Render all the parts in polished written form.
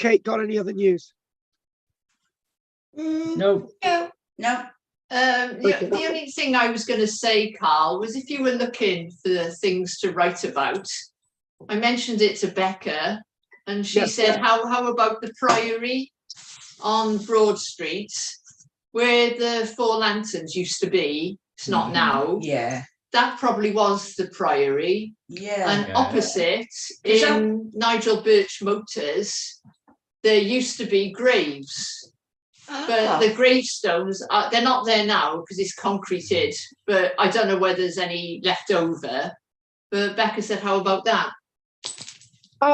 Kate, got any other news? No. No. The only thing I was going to say, Carl, was if you were looking for things to write about, I mentioned it to Becca, and she said, how about the Priory on Broad Street, where the Four Lanterns used to be? It's not now. Yeah. That probably was the Priory. Yeah. And opposite, in Nigel Birch Motors, there used to be graves. But the gravestones, they're not there now because it's concreted, but I don't know whether there's any left over. But Becca said, how about that?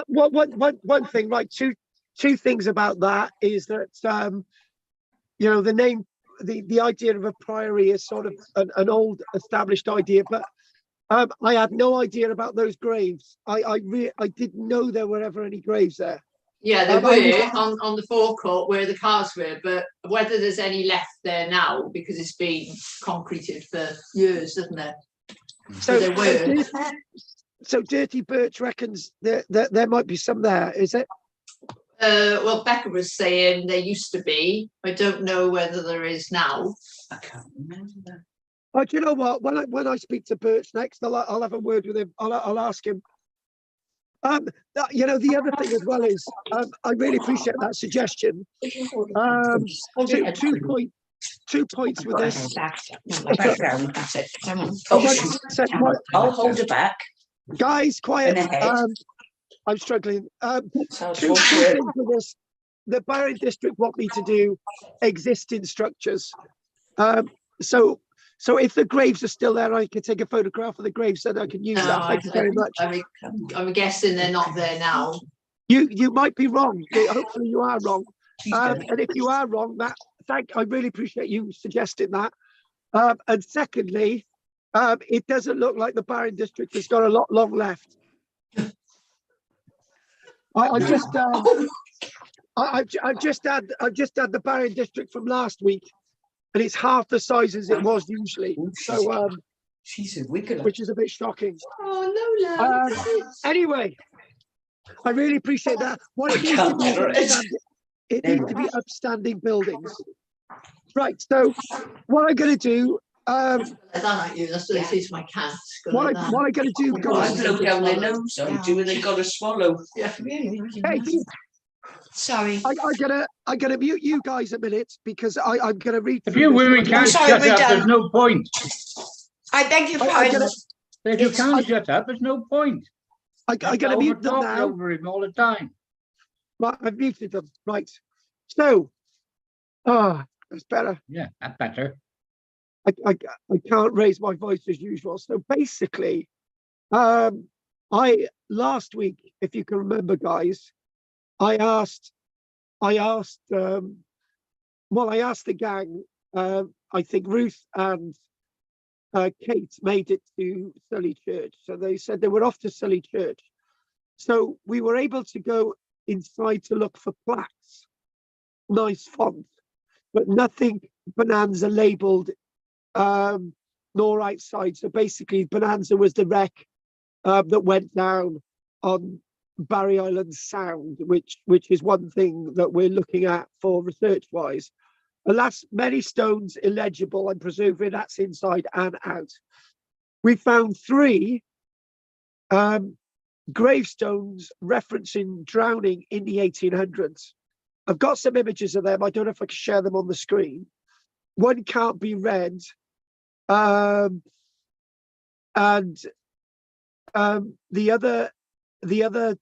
One thing, right, two things about that is that, you know, the name, the idea of a priory is sort of an old established idea, but I had no idea about those graves. I didn't know there were ever any graves there. Yeah, there were on the forecourt where the cars were, but whether there's any left there now, because it's been concreted for years, hasn't it? So there were. So Dirty Birch reckons there might be some there, is it? Well, Becca was saying there used to be. I don't know whether there is now. I can't remember. Oh, do you know what? When I speak to Birch next, I'll have a word with him. I'll ask him. You know, the other thing as well is I really appreciate that suggestion. 2 points with this. I'll hold it back. Guys, quiet. I'm struggling. 2 things with this. The Barry District want me to do existing structures. So if the graves are still there, I can take a photograph of the graves so that I can use that. Thank you very much. I'm guessing they're not there now. You might be wrong. Hopefully you are wrong. And if you are wrong, I really appreciate you suggesting that. And secondly, it doesn't look like the Barron District has got a lot long left. I've just had the Barron District from last week, and it's half the size as it was usually. So she's a wiggler, which is a bit shocking. Oh no, love. Anyway, I really appreciate that. What it needs to be upstanding buildings. Right. So what I'm going to do. That's what it is, my cat. What I'm going to do, guys. Blow down their nose on do they got to swallow? Yeah. Hey, sorry. I gotta mute you guys a minute because I'm gonna read. If you women can't shut up, there's no point. I beg your pardon. If you can't shut up, there's no point. I gotta mute them now. Over him all the time. Right, I've muted them. Right. So, that's better. Yeah, that's better. I can't raise my voice as usual. So basically, last week, if you can remember, guys, I asked the gang. I think Ruth and Kate made it to Sully Church, so they said they were off to Sully Church. So we were able to go inside to look for plaques, nice font, but nothing Bonanza labelled, nor outside. So basically, Bonanza was the wreck that went down on Barry Island Sound, which is one thing that we're looking at for research-wise. Alas, many stones illegible. I'm presuming that's inside and out. We found 3 gravestones referencing drowning in the 1800s. I've got some images of them. I don't know if I can share them on the screen. One can't be read, and the other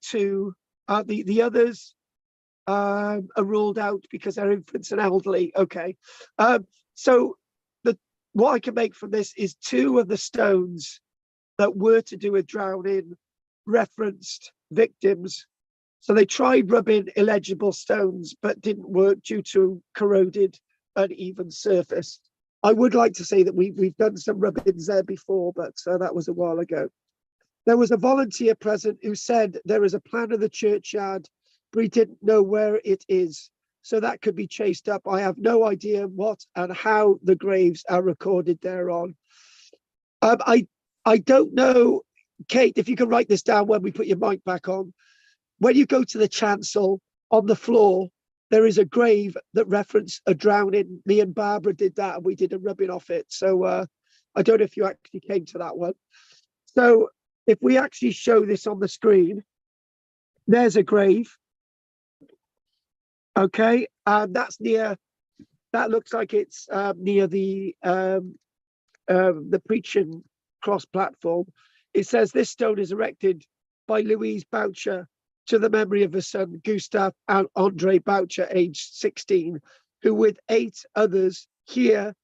2, the others are ruled out because they're infants and elderly. Okay, so what I can make from this is 2 of the stones that were to do with drowning referenced victims. So they tried rubbing illegible stones, but didn't work due to corroded, uneven surface. I would like to say that we've done some rubbings there before, but that was a while ago. There was a volunteer present who said there is a plan of the churchyard, but he didn't know where it is. So that could be chased up. I have no idea what and how the graves are recorded thereon. I don't know, Kate, if you can write this down when we put your mic back on. When you go to the chancel, on the floor, there is a grave that referenced a drowning. Me and Barbara did that, and we did a rubbing off it. So I don't know if you actually came to that one. So if we actually show this on the screen, there's a grave. Okay, and that's near. That looks like it's near the preaching cross platform. It says this stone is erected by Louise Boucher to the memory of her son, Gustav and Andre Boucher, aged 16, who with 8 others here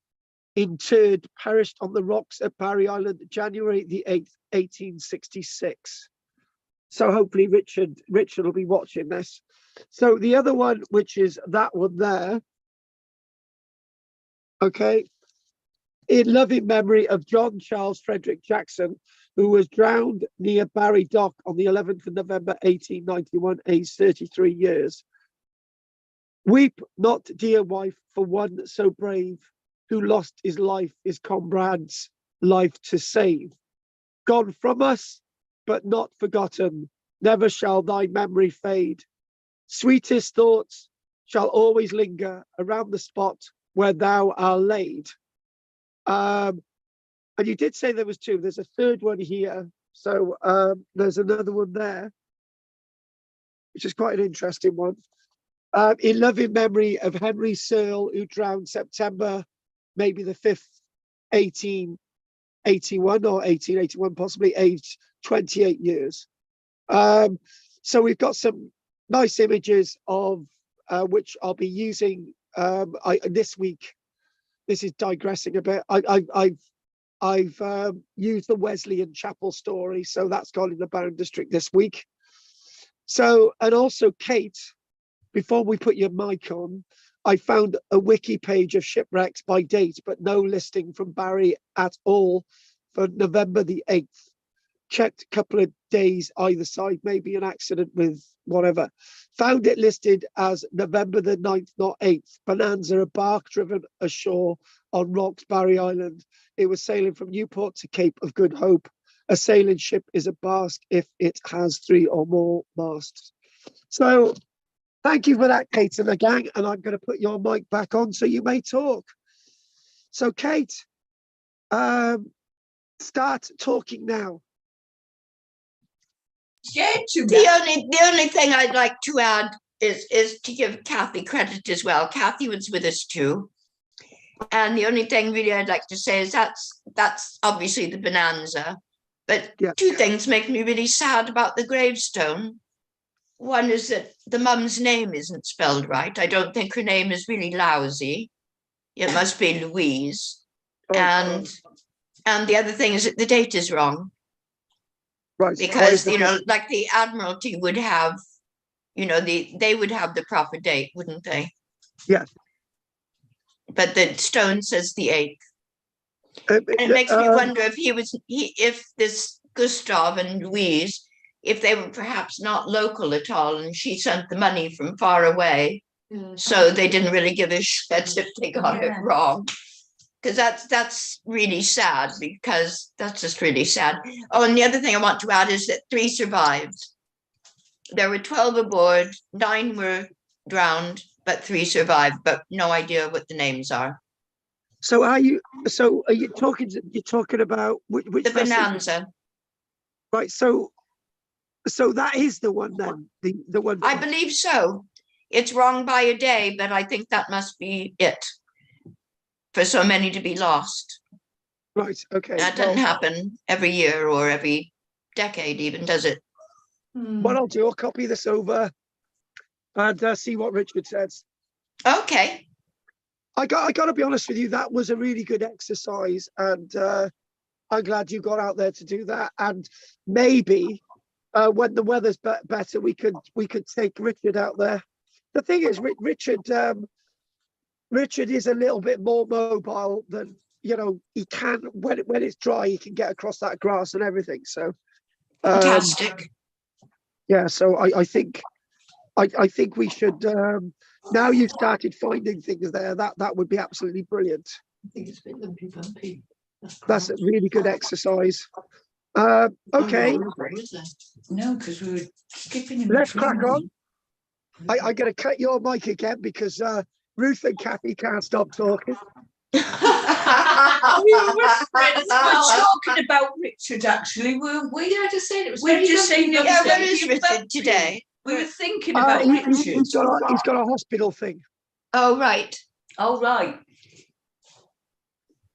interred perished on the rocks at Barry Island, January the 8th, 1866. So hopefully Richard will be watching this. So the other one, which is that one there, okay, in loving memory of John Charles Frederick Jackson, who was drowned near Barry Dock on the 11th of November, 1891, aged 33 years. Weep not, dear wife, for one so brave, who lost his life, his comrade's life to save. Gone from us, but not forgotten, never shall thy memory fade. Sweetest thoughts shall always linger around the spot where thou art laid. And you did say there was 2. There's a third one here. So there's another one there, which is quite an interesting one. In loving memory of Henry Searle, who drowned September, maybe the 5th, 1881 or 1881, possibly, aged 28 years. So we've got some nice images of which I'll be using this week. This is digressing a bit. I've used the Wesleyan Chapel story, so that's gone in the Bound District this week. So, and also Kate, before we put your mic on, I found a wiki page of shipwrecks by date, but no listing from Barry at all for November the 8th. Checked a couple of days either side, maybe an accident with whatever. Found it listed as November the 9th, not 8th. Bonanza, a bark driven ashore on rocks, Barry Island. It was sailing from Newport to Cape of Good Hope. A sailing ship is a bark if it has 3 or more masts. So thank you for that, Kate and the gang. And I'm going to put your mic back on so you may talk. So Kate, start talking now. The only thing I'd like to add is to give Kathy credit as well. Kathy was with us too. And the only thing really I'd like to say is that's obviously the bonanza. But yeah, 2 things make me really sad about the gravestone. One is that the mum's name isn't spelled right. I don't think her name is really lousy. It must be Louise. And the other thing is that the date is wrong. Right. Because, you know, like the Admiralty would have, you know, they would have the proper date, wouldn't they? Yes. But the stone says the 8th. And it makes me wonder if if this Gustav and Louise, if they were perhaps not local at all, and she sent the money from far away, so they didn't really give a shit if they got it wrong. Because that's really sad, because that's just really sad. Oh, and the other thing I want to add is that 3 survived. There were 12 aboard, 9 were drowned, but 3 survived, but no idea what the names are. So are you talking? You're talking about which the bonanza? Right. So that is the one then. The one. I believe so. It's wrong by a day, but I think that must be it. For so many to be lost. Right. Okay. That doesn't happen every year or every decade, even, does it? What I'll do, I'll copy this over and see what Richard says. Okay. I got to be honest with you. That was a really good exercise, and I'm glad you got out there to do that. And maybe when the weather's better, we could take Richard out there. The thing is, Richard is a little bit more mobile than, you know, he can, when it's dry, he can get across that grass and everything. So fantastic. Yeah, so I think we should, now you've started finding things there, that would be absolutely brilliant. I think it's a bit lumpy bumpy. That's a really good exercise. Okay. No, because we were skipping. Let's crack on. I'm going to cut your mic again because Ruth and Kathy can't stop talking. We were talking about Richard, actually, weren't we? Yeah, I just said it was. We were just saying, Yeah, where is Richard today? We were thinking about He's Richard. he's got a hospital thing. Oh, right. Oh, right.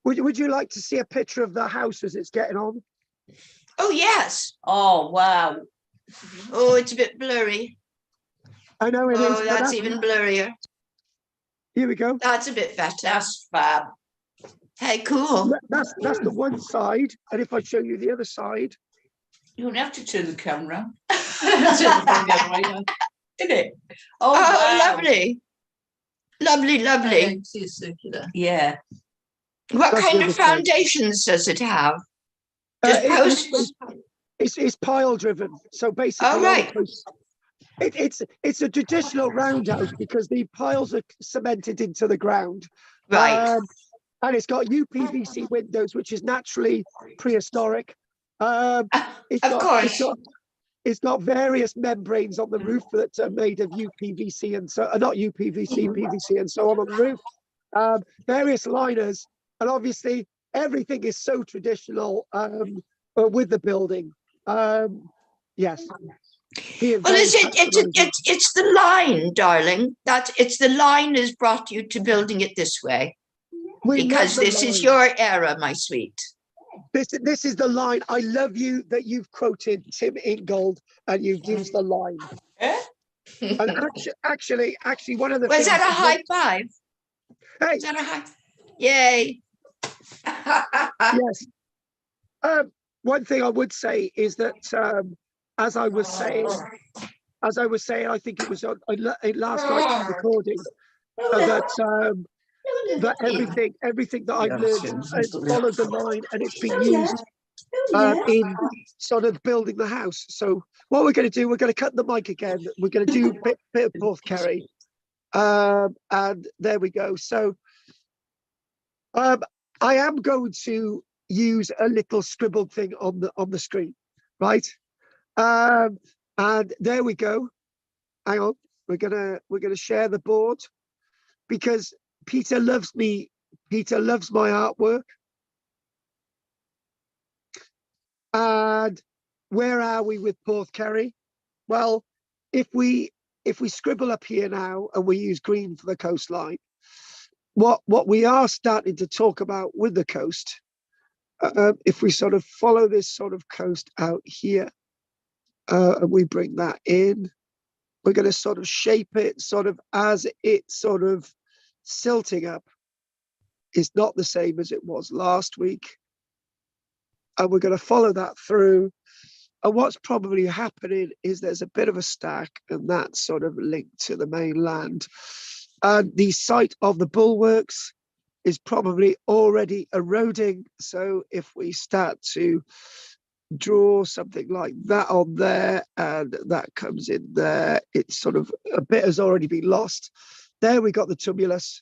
Would you like to see a picture of the house as it's getting on? Oh, yes. Oh, wow. Oh, it's a bit blurry. I know it is. Oh, but that's even blurrier. Here we go. That's a bit better. That's fab. Hey, cool. That's the one side, and if I show you the other side, You don't have to turn the camera, That's it. did it? Oh, wow. lovely. Lovely, lovely. Yeah, see a circular. Yeah. What That's kind the of other side. foundations does it have? Just posts? it's pile driven. So basically, Oh, all the right. posts- it's a traditional roundhouse because the piles are cemented into the ground. Right. And it's got UPVC windows, which is naturally prehistoric. Of It's course. it's got various membranes on the roof that are made of UPVC and so not UPVC, PVC and so on the roof. Various liners, and obviously everything is so traditional with the building. Yes. Well, is it's the line, darling. It's the line has brought you to building it this way. Because this is your era, my sweet. This is the line. I love you that you've quoted Tim Ingold and you've used the line. And actually, one of the Was things that a high five? Hey, Was that a high? Yay! yes. One thing I would say is that as I was saying, I think it was on last night's recording that everything that I've learned has followed the line and it's been used in sort of building the house. So what we're going to do, we're going to cut the mic again. We're going to do a bit of porthkerry, and there we go. So I am going to use a little scribbled thing on the screen, right? And there we go. Hang on, we're gonna share the board because Peter loves me. Peter loves my artwork. And where are we with porthkerry? Well, if we scribble up here now and we use green for the coastline, what we are starting to talk about with the coast, if we sort of follow this sort of coast out here, and we bring that in, we're going to sort of shape it sort of as it's sort of silting up. It's not the same as it was last week. And we're going to follow that through. And what's probably happening is there's a bit of a stack, and that's sort of linked to the mainland. And the site of the bulwarks is probably already eroding. So if we start to draw something like that on there, and that comes in there, it's sort of a bit has already been lost. There we got the tumulus.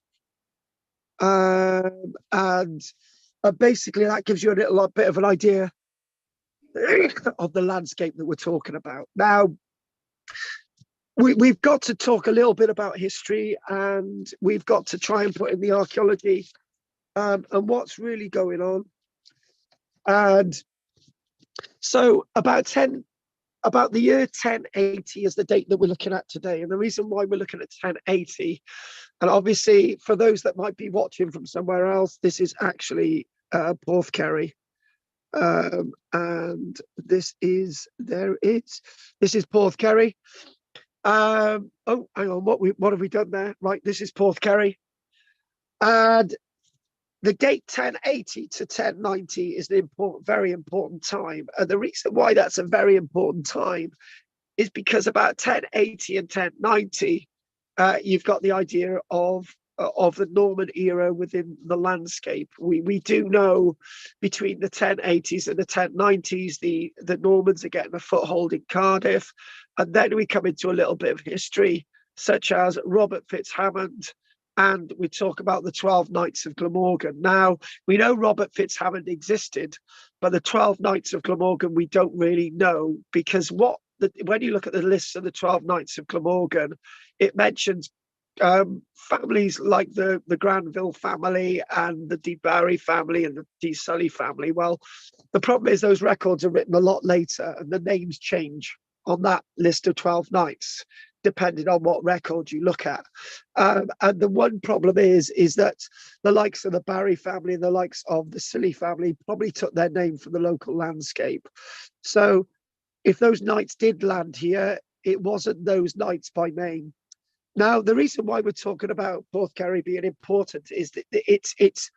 And basically that gives you a little bit of an idea of the landscape that we're talking about. Now, we've got to talk a little bit about history, and we've got to try and put in the archaeology and what's really going on. And so about the year 1080 is the date that we're looking at today. And the reason why we're looking at 1080, and obviously for those that might be watching from somewhere else, this is actually porthkerry. And this is porthkerry. Oh, hang on, what have we done there? Right, this is porthkerry. And the date 1080 to 1090 is an very important time. And the reason why that's a very important time is because about 1080 and 1090, you've got the idea of the Norman era within the landscape. We do know between the 1080s and the 1090s, the Normans are getting a foothold in Cardiff. And then we come into a little bit of history, such as Robert Fitzhammond, and we talk about the 12 Knights of Glamorgan. Now, we know Robert Fitzhammond existed, but the 12 Knights of Glamorgan we don't really know, because what when you look at the lists of the 12 Knights of Glamorgan, it mentions families like the Granville family and the De Barry family and the De Sully family. Well, the problem is those records are written a lot later, and the names change on that list of 12 Knights, depending on what record you look at. And the one problem is that the likes of the Barry family and the likes of the Sully family probably took their name from the local landscape. So if those knights did land here, it wasn't those knights by name. Now, the reason why we're talking about Porthkerry being important is that it's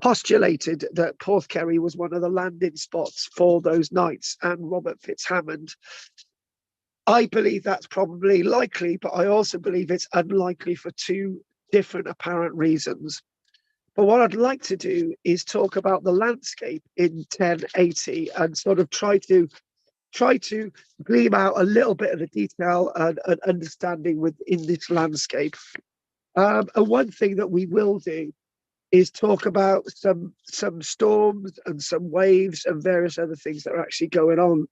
postulated that Porthkerry was one of the landing spots for those knights and Robert Fitzhammond. I believe that's probably likely, but I also believe it's unlikely for two different apparent reasons. But what I'd like to do is talk about the landscape in 1080 and sort of try to glean out a little bit of the detail and understanding within this landscape. And one thing that we will do is talk about some storms and some waves and various other things that are actually going on.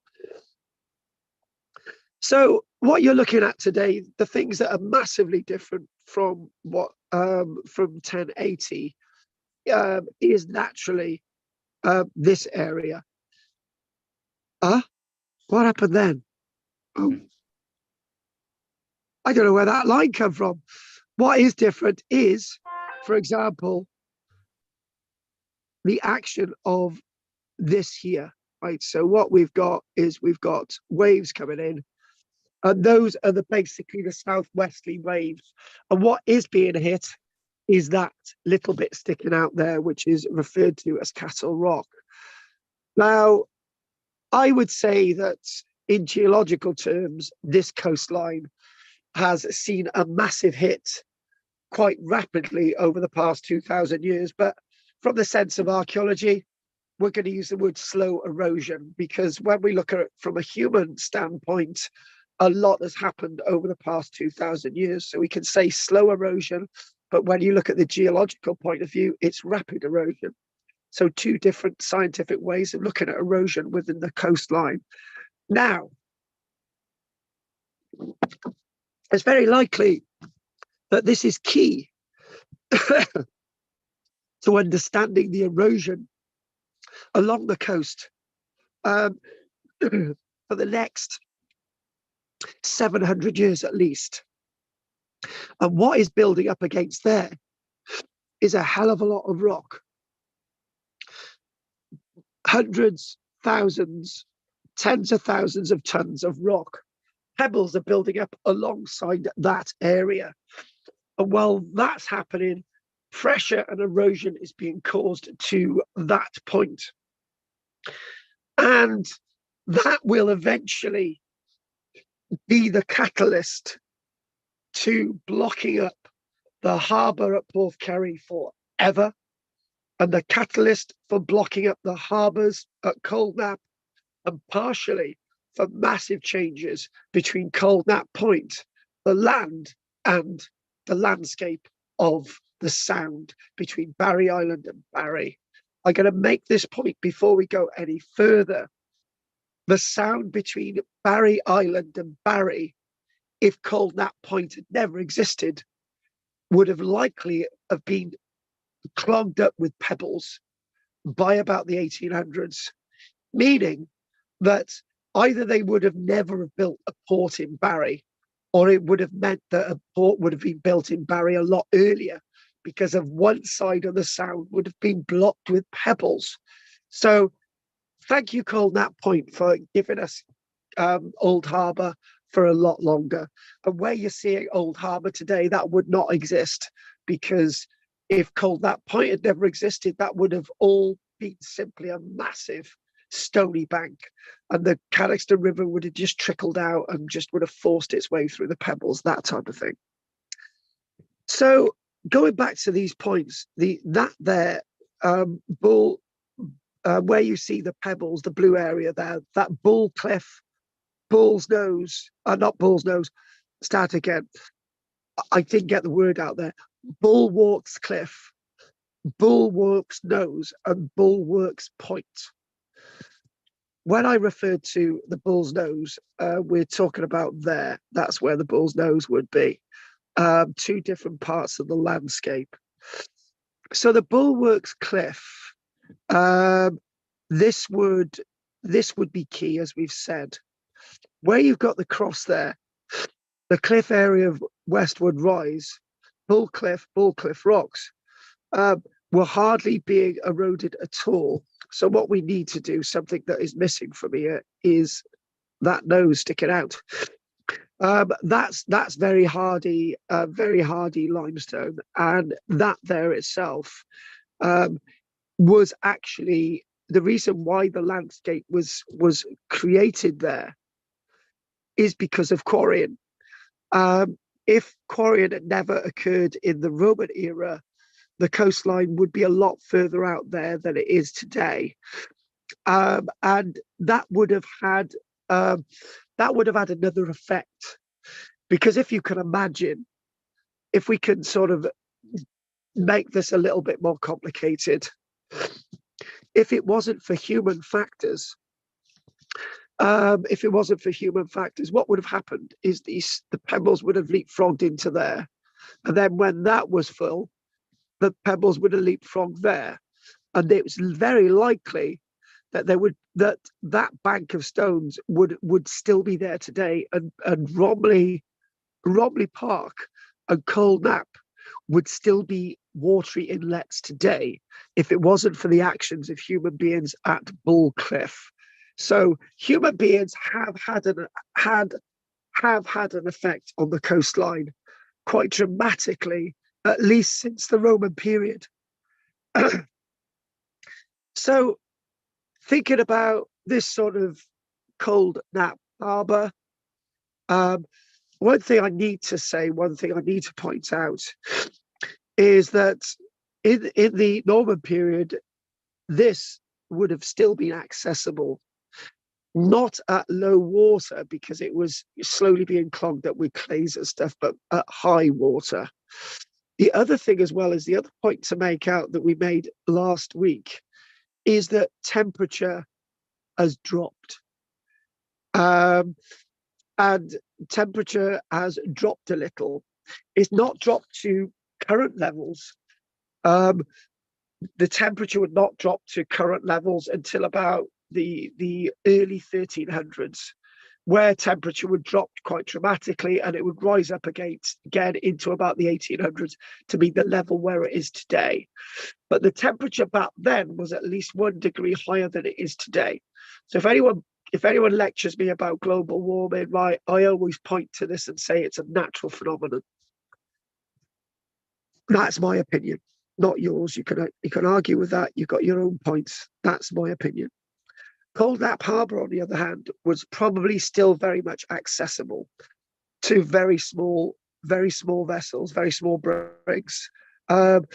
So what you're looking at today, the things that are massively different from what from 1080 is naturally this area. What happened then? Oh, I don't know where that line come from. What is different is, for example, the action of this here, right? So what we've got is we've got waves coming in, and those are basically the southwesterly waves. And what is being hit is that little bit sticking out there, which is referred to as Castle Rock. Now, I would say that in geological terms, this coastline has seen a massive hit quite rapidly over the past 2,000 years. But from the sense of archaeology, we're going to use the word slow erosion, because when we look at it from a human standpoint, a lot has happened over the past 2,000 years. So we can say slow erosion, but when you look at the geological point of view, it's rapid erosion. So two different scientific ways of looking at erosion within the coastline. Now, it's very likely that this is key to understanding the erosion along the coast for the next 700 years at least. And what is building up against there is a hell of a lot of rock. Hundreds, thousands, tens of thousands of tons of rock. Pebbles are building up alongside that area. And while that's happening, pressure and erosion is being caused to that point. And that will eventually be the catalyst to blocking up the harbour at Porthkerry forever, and the catalyst for blocking up the harbours at Coldnap, and partially for massive changes between Coldnap Point, the land, and the landscape of the Sound between Barry Island and Barry. I'm going to make this point before we go any further. The Sound between Barry Island and Barry, if Coldnap Point had never existed, would have likely have been clogged up with pebbles by about the 1800s, meaning that either they would have never have built a port in Barry, or it would have meant that a port would have been built in Barry a lot earlier, because of one side of the Sound would have been blocked with pebbles. So thank you, Coldnap Point, for giving us Old Harbour for a lot longer. And where you're seeing Old Harbour today, that would not exist, because if Coldnap Point had never existed, that would have all been simply a massive stony bank, and the Caxton River would have just trickled out and just would have forced its way through the pebbles, that type of thing. So going back to these points, Bull, where you see the pebbles, the blue area there, that Bull Cliff, Bull's Nose, not Bull's Nose, start again. I didn't get the word out there. Bulwark's Cliff, Bulwark's Nose, and Bulwark's Point. when I referred to the bull's nose, we're talking about there. That's where the bull's nose would be. Two different parts of the landscape. So the Bulwarks Cliff, this would be key, as we've said. Where you've got the cross there, the cliff area of Westwood Rise, Bull Cliff Rocks, were hardly being eroded at all. So what we need to do, something that is missing from here, is that nose sticking out. That's very hardy limestone, and that there itself was actually the reason why the landscape was created there, is because of quarrying. If quarrying had never occurred in the Roman era, the coastline would be a lot further out there than it is today, and that would have had another effect. Because if you can imagine, if we can sort of make this a little bit more complicated, if it wasn't for human factors, what would have happened is the pebbles would have leapfrogged into there, and then when that was full, the pebbles would have leapfrogged there, and it was very likely that that bank of stones would still be there today, and Romley Park and Cold Nap would still be watery inlets today if it wasn't for the actions of human beings at Bull Cliff. So human beings have had an effect on the coastline quite dramatically, at least since the Roman period. So thinking about this sort of Cold Nap Harbour, one thing I need to point out is that in the Norman period, this would have still been accessible, not at low water because it was slowly being clogged up with clays and stuff, but at high water. The other thing as well is the other point to make out that we made last week is that temperature has dropped. And temperature has dropped a little. It's not dropped to current levels. The temperature would not drop to current levels until about the early 1300s, where temperature would drop quite dramatically, and it would rise up again into about the 1800s to be the level where it is today. But the temperature back then was at least 1 degree higher than it is today. So if anyone lectures me about global warming, right, I always point to this and say it's a natural phenomenon. That's my opinion, not yours. You can argue with that. You've got your own points. That's my opinion. Cold Nap Harbour, on the other hand, was probably still very much accessible to very small vessels, very small brigs. And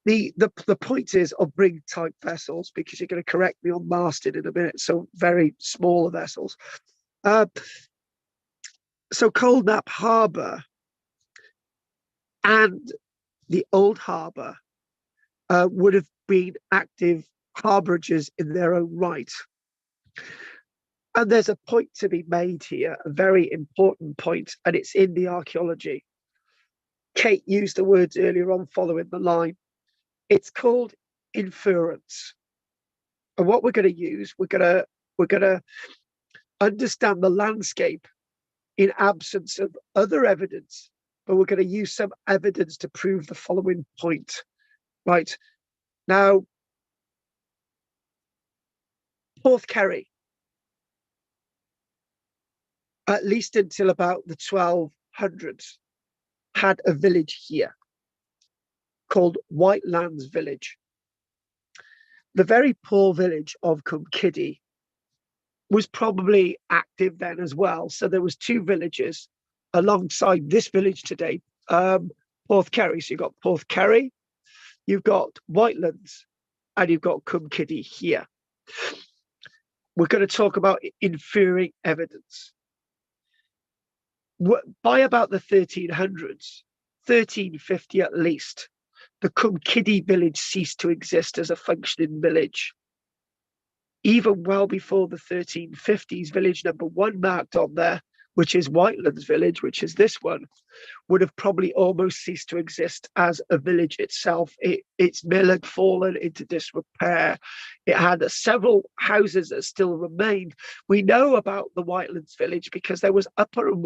the point is of brig type vessels, because you're going to correct me on masted in a minute, so very smaller vessels. So Cold Nap Harbour and the old harbour would have been active harbourages in their own right. And there's a point to be made here, a very important point, and it's in the archaeology. Kate used the words earlier on following the line. It's called inference. And what we're going to use, we're going to understand the landscape in absence of other evidence, but we're going to use some evidence to prove the following point. Right. Now, Porthkerry, at least until about the 1200s, had a village here called Whitelands Village. The very poor village of Cumkiddy was probably active then as well. So there was two villages alongside this village today, Porthkerry. So you've got Porthkerry, you've got Whitelands, and you've got Cumkiddy here. We're going to talk about inferring evidence. By about the 1300s, 1350 at least, the Cumkiddy village ceased to exist as a functioning village. even well before the 1350s, village number 1 marked on there, which is Whitelands Village, which is this one, would have probably almost ceased to exist as a village itself. Its mill had fallen into disrepair. It had several houses that still remained. We know about the Whitelands Village because there was upper and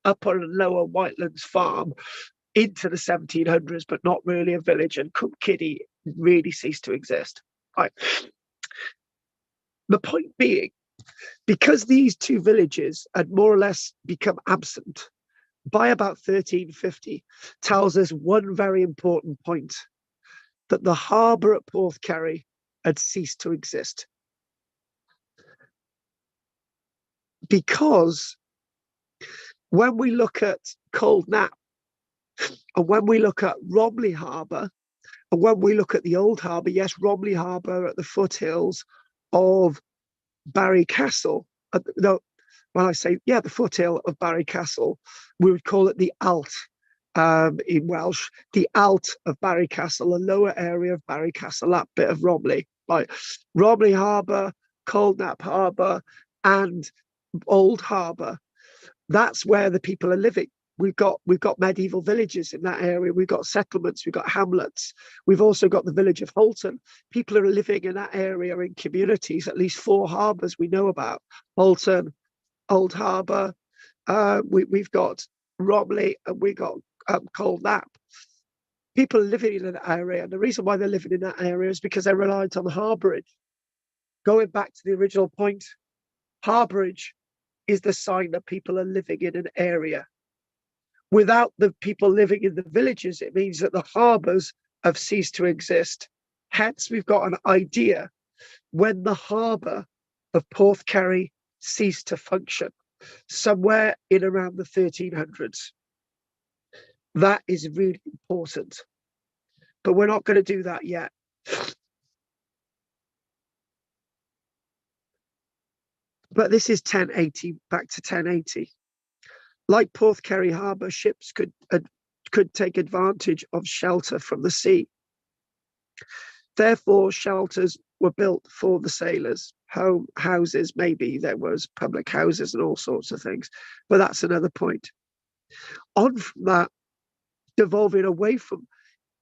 lower Whitelands Farm into the 1700s, but not really a village, and Cumkiddy really ceased to exist. Right. The point being, because these two villages had more or less become absent by about 1350, tells us one very important point, that the harbour at Porthkerry had ceased to exist. Because when we look at Cold Nap, and when we look at Romley Harbour, and when we look at the old harbour, yes, Romley Harbour at the foothills of Barry Castle, no, when I say, yeah, the foothill of Barry Castle, we would call it the Alt in Welsh, the Alt of Barry Castle, a lower area of Barry Castle, that bit of Romley, right? Romley Harbour, Cold Nap Harbour, and Old Harbour. That's where the people are living. We've got medieval villages in that area. We've got settlements. We've got hamlets. We've also got the village of Holton. People are living in that area in communities. At least 4 harbours we know about: Holton, Old Harbour. We've got Romley, and we got Cold Nap. People are living in that area, and the reason why they're living in that area is because they're reliant on harbourage. Going back to the original point, harbourage is the sign that people are living in an area. Without the people living in the villages, it means that the harbours have ceased to exist. Hence, we've got an idea when the harbour of Porthkerry ceased to function, somewhere in around the 1300s. That is really important. But we're not going to do that yet. But this is 1080, back to 1080. Like Porthkerry Harbour, ships could take advantage of shelter from the sea. Therefore, shelters were built for the sailors. Houses, maybe there was public houses and all sorts of things, but that's another point. On from that, devolving away from,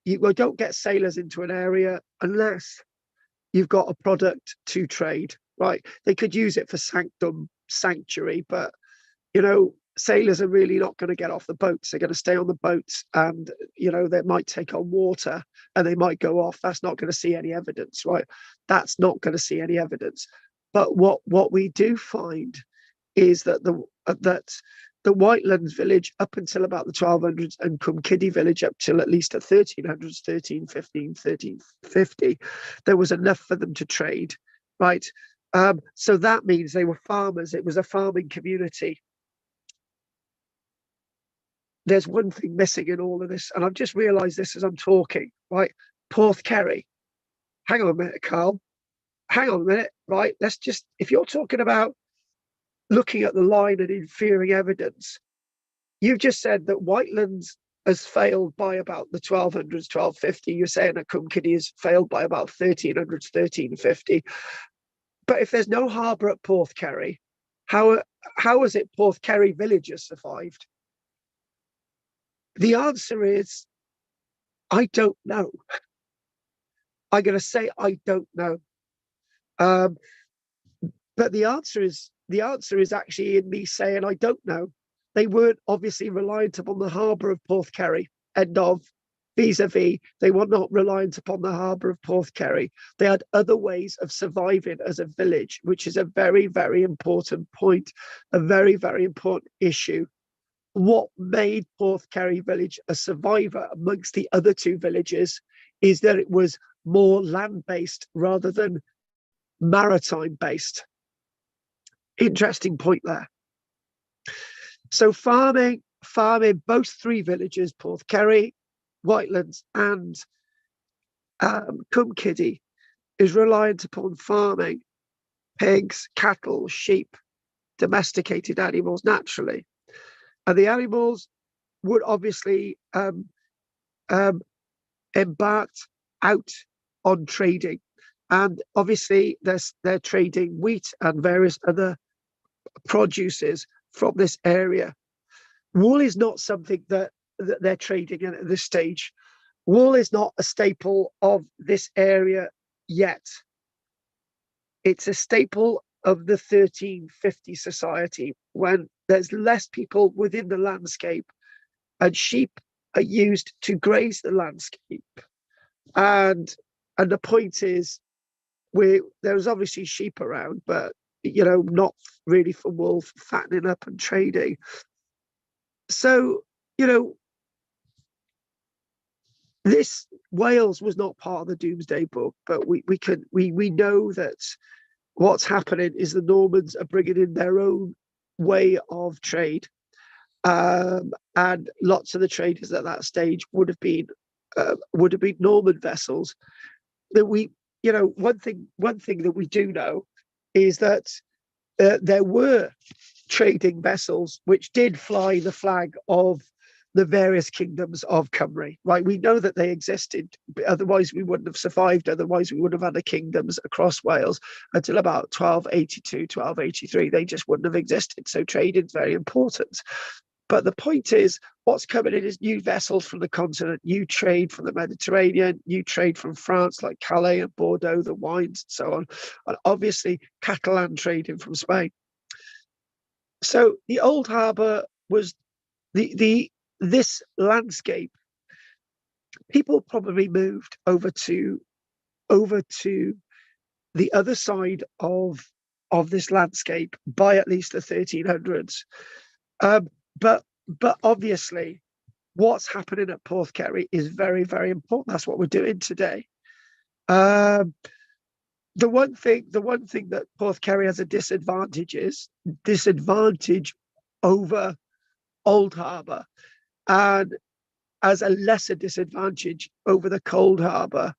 you don't get sailors into an area unless you've got a product to trade, right? They could use it for sanctuary, but you know, sailors are really not going to get off the boats. They're going to stay on the boats, and you know, they might take on water and they might go off. That's not going to see any evidence, right? That's not going to see any evidence. But what we do find is that the Whitelands village up until about the 1200s, and Cumkiddy village up till at least the 1300s, 1315, 1350, there was enough for them to trade, right? So that means they were farmers. It was a farming community. There's one thing missing in all of this, and I've just realised this as I'm talking, right? Porthkerry. Hang on a minute, Carl. Hang on a minute, right? Let's just, if you're talking about looking at the line and inferring evidence, you've just said that Whitelands has failed by about the 1200s, 1250. You're saying that Cumkiddy has failed by about 1300s, 1350. But if there's no harbour at Porthkerry, how has it Porthkerry village has survived? The answer is, I don't know. I'm going to say I don't know. But the answer is actually in me saying I don't know. They weren't obviously reliant upon the harbour of Porthkerry. End of. Vis-a-vis, they were not reliant upon the harbour of Porthkerry. They had other ways of surviving as a village, which is a very, very important point, a very, very important issue. What made Porthkerry village a survivor amongst the other two villages is that it was more land-based rather than maritime-based. Interesting point there. So farming, both 3 villages, Porthkerry, Whitelands and Cumkiddy, is reliant upon farming, pigs, cattle, sheep, domesticated animals naturally. And the animals would obviously embarked out on trading. and obviously they're trading wheat and various other produces from this area. Wool is not something that they're trading in at this stage. Wool is not a staple of this area yet. It's a staple of the 1350 society, when there's less people within the landscape and sheep are used to graze the landscape. And the point is, there's obviously sheep around, but not really for wool, for fattening up and trading. So, this Wales was not part of the Doomsday Book, but we know that what's happening is the Normans are bringing in their own way of trade, and lots of the traders at that stage would have been Norman vessels. That one thing that we do know is that there were trading vessels which did fly the flag of the various kingdoms of Cymru, right? We know that they existed, otherwise we wouldn't have survived, otherwise we would have had the kingdoms across Wales until about 1282, 1283. They just wouldn't have existed. So trading is very important. But the point is, what's coming in is new vessels from the continent, new trade from the Mediterranean, new trade from France, like Calais and Bordeaux, the wines and so on, and obviously Catalan trading from Spain. So the old harbour was this landscape. People probably moved over to the other side of this landscape by at least the 1300s. But obviously, what's happening at Porthkerry is very, very important. That's what we're doing today. The one thing that Porthkerry has a disadvantage over Old Harbour, and as a lesser disadvantage over the Cold Harbour,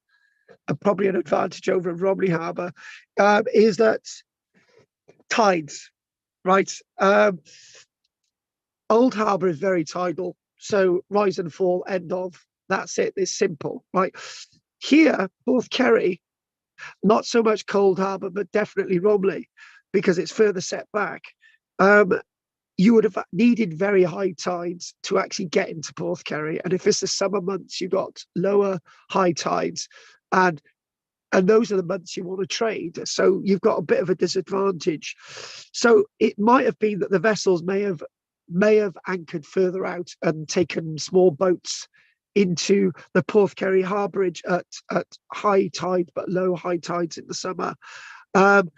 and probably an advantage over Romney Harbour, is that tides, right? Old Harbour is very tidal, so rise and fall, end of, that's it, it's simple, right? Here, Porthkerry, not so much Cold Harbour, but definitely Romney, because it's further set back. You would have needed very high tides to actually get into Porthkerry, and if it's the summer months, you've got lower high tides, and those are the months you want to trade, so you've got a bit of a disadvantage. So it might have been that the vessels may have anchored further out and taken small boats into the Porthkerry harbourage at high tide, but low high tides in the summer. And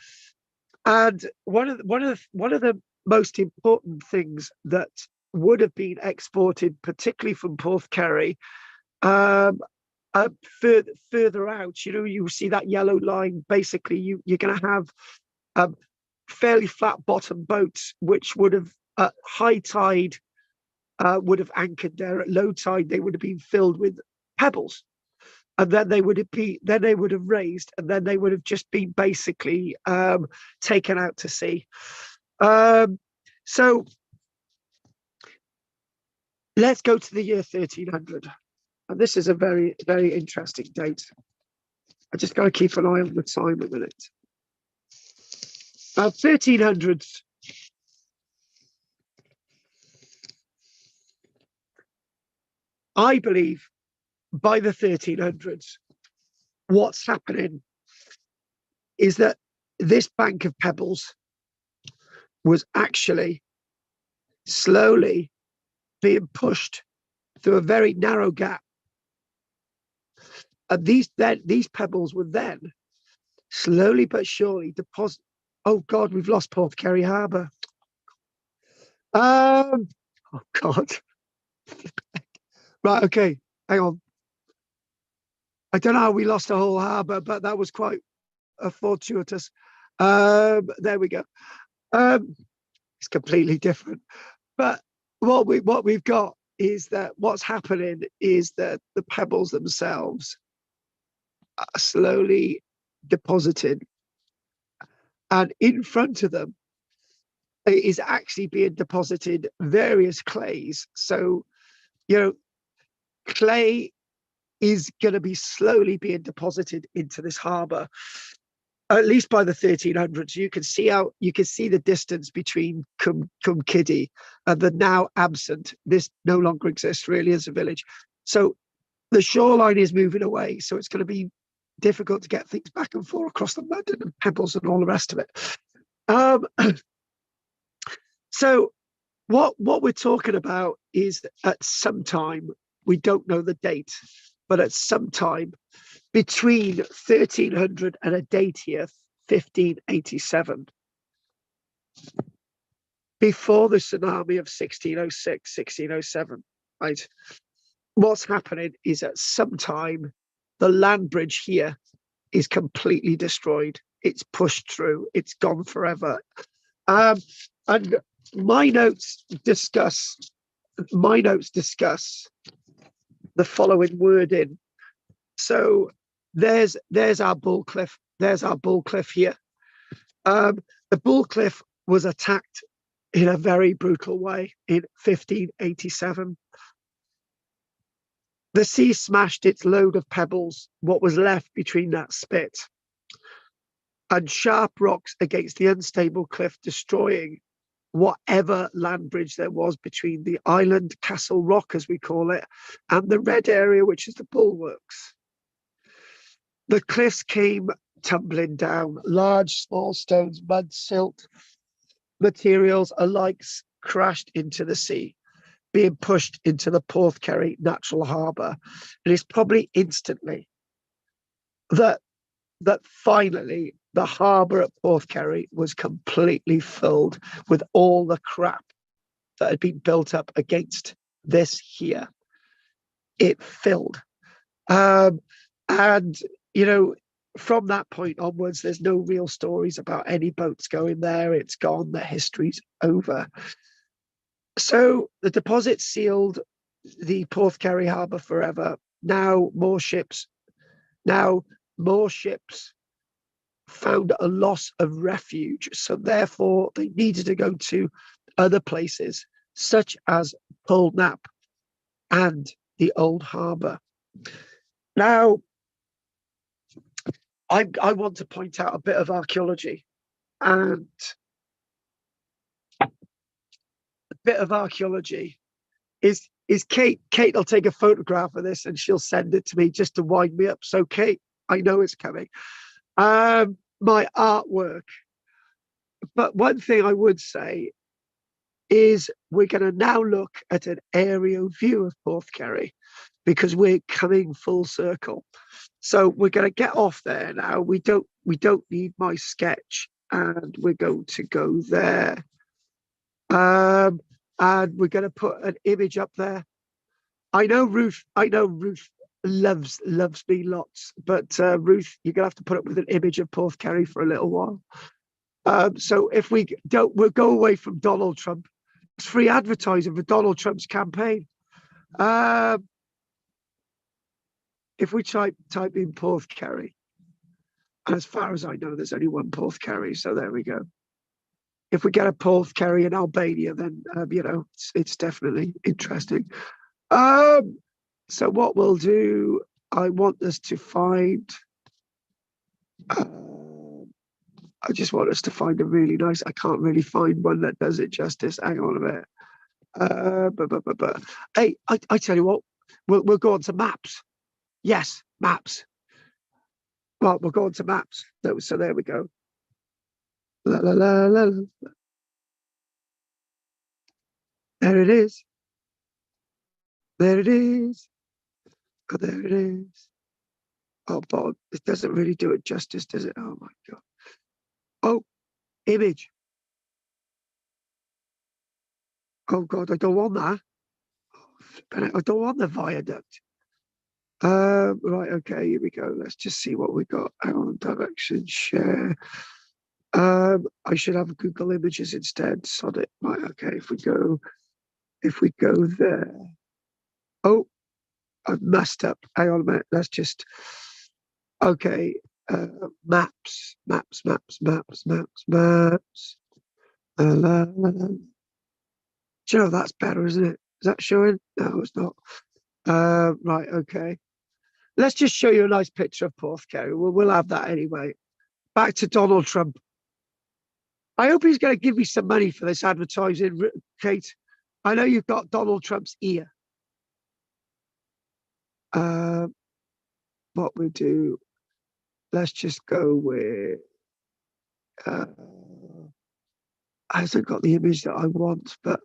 one of the most important things that would have been exported, particularly from Porthkerry, further out, you see that yellow line. Basically, you're going to have fairly flat bottom boats, which would have at high tide would have anchored there. At low tide, they would have been filled with pebbles, and then they would have raised, and then they would have just been basically taken out to sea. So let's go to the year 1300, and this is a very, very interesting date. I just got to keep an eye on the time a minute. 1300s. I believe by the 1300s, what's happening is that this bank of pebbles was actually slowly being pushed through a very narrow gap. And these pebbles were then slowly but surely deposited. Oh God, we've lost Porthkerry Harbour. Oh God. Right, okay, hang on. I don't know how we lost the whole harbour, but that was quite fortuitous. There we go. It's completely different. But what we've got is that what's happening is that the pebbles themselves are slowly deposited, and in front of them is actually being deposited various clays. So, clay is going to be slowly being deposited into this harbour, at least by the 1300s. You can see the distance between Cwmkiddy and the now absent. This no longer exists really as a village. So the shoreline is moving away. So it's going to be difficult to get things back and forth across the mud and pebbles and all the rest of it. So what we're talking about is at some time, we don't know the date, but at some time between 1300 and a date here, 1587, before the tsunami of 1606, 1607, right? What's happening is at some time, the land bridge here is completely destroyed. It's pushed through, it's gone forever. And my notes discuss the following wording. So there's our Bull Cliff. There's our Bull Cliff here. The Bull Cliff was attacked in a very brutal way in 1587. The sea smashed its load of pebbles, what was left between that spit, and sharp rocks against the unstable cliff, destroying whatever land bridge there was between the island, Castle Rock as we call it, and the red area, which is the bulwarks. The cliffs came tumbling down. Large, small stones, mud, silt, materials alike crashed into the sea, being pushed into the Porthkerry natural harbour. And it's probably instantly that finally the harbour at Porthkerry was completely filled with all the crap that had been built up against this here. It filled. And, you know, from that point onwards, there's no real stories about any boats going there. It's gone. The history's over. So the deposit sealed the Porthkerry harbour forever. Now more ships found a loss of refuge. So therefore they needed to go to other places such as Polnap and the Old Harbour. Now, I want to point out a bit of archaeology, and a bit of archaeology is Kate. Kate will take a photograph of this and she'll send it to me just to wind me up. So Kate, I know it's coming. My artwork. But one thing I would say is we're going to now look at an aerial view of Porthkerry because we're coming full circle. So we're going to get off there now. We don't need my sketch, and we're going to go there. And we're going to put an image up there. I know Ruth loves me lots, but Ruth, you're gonna have to put up with an image of Porthkerry for a little while. So if we don't, we'll go away from Donald Trump. It's free advertising for Donald Trump's campaign. If we type in Porthkerry, and as far as I know, there's only one Porthkerry, so there we go. If we get a Porthkerry in Albania, then you know, it's definitely interesting. So what we'll do, I want us to find, I just want us to find a really nice, I can't really find one that does it justice. Hang on a minute. Hey, I tell you what, we'll go on to maps. Yes, maps. Well, we'll go on to maps. So there we go. La, la, la, la, la. There it is. There it is. Oh, there it is. Oh, Bob, it doesn't really do it justice, does it? Oh, my God. Oh, image. Oh, God, I don't want that. Oh, I don't want the viaduct. Right, okay, here we go. Let's just see what we got. Hang on, direction, share. I should have Google Images instead. Sod it. Right, okay, if we go there. Oh, I've messed up. Hang on a minute. Let's just. Okay. Maps. La, la, la, la. Do you know that's better, isn't it? Is that showing? No, it's not. Right. Okay. let's just show you a nice picture of Porthkerry. We'll have that anyway. Back to Donald Trump. I hope he's going to give me some money for this advertising, Kate. I know you've got Donald Trump's ear. What we do, let's just go with, hasn't got the image that I want, but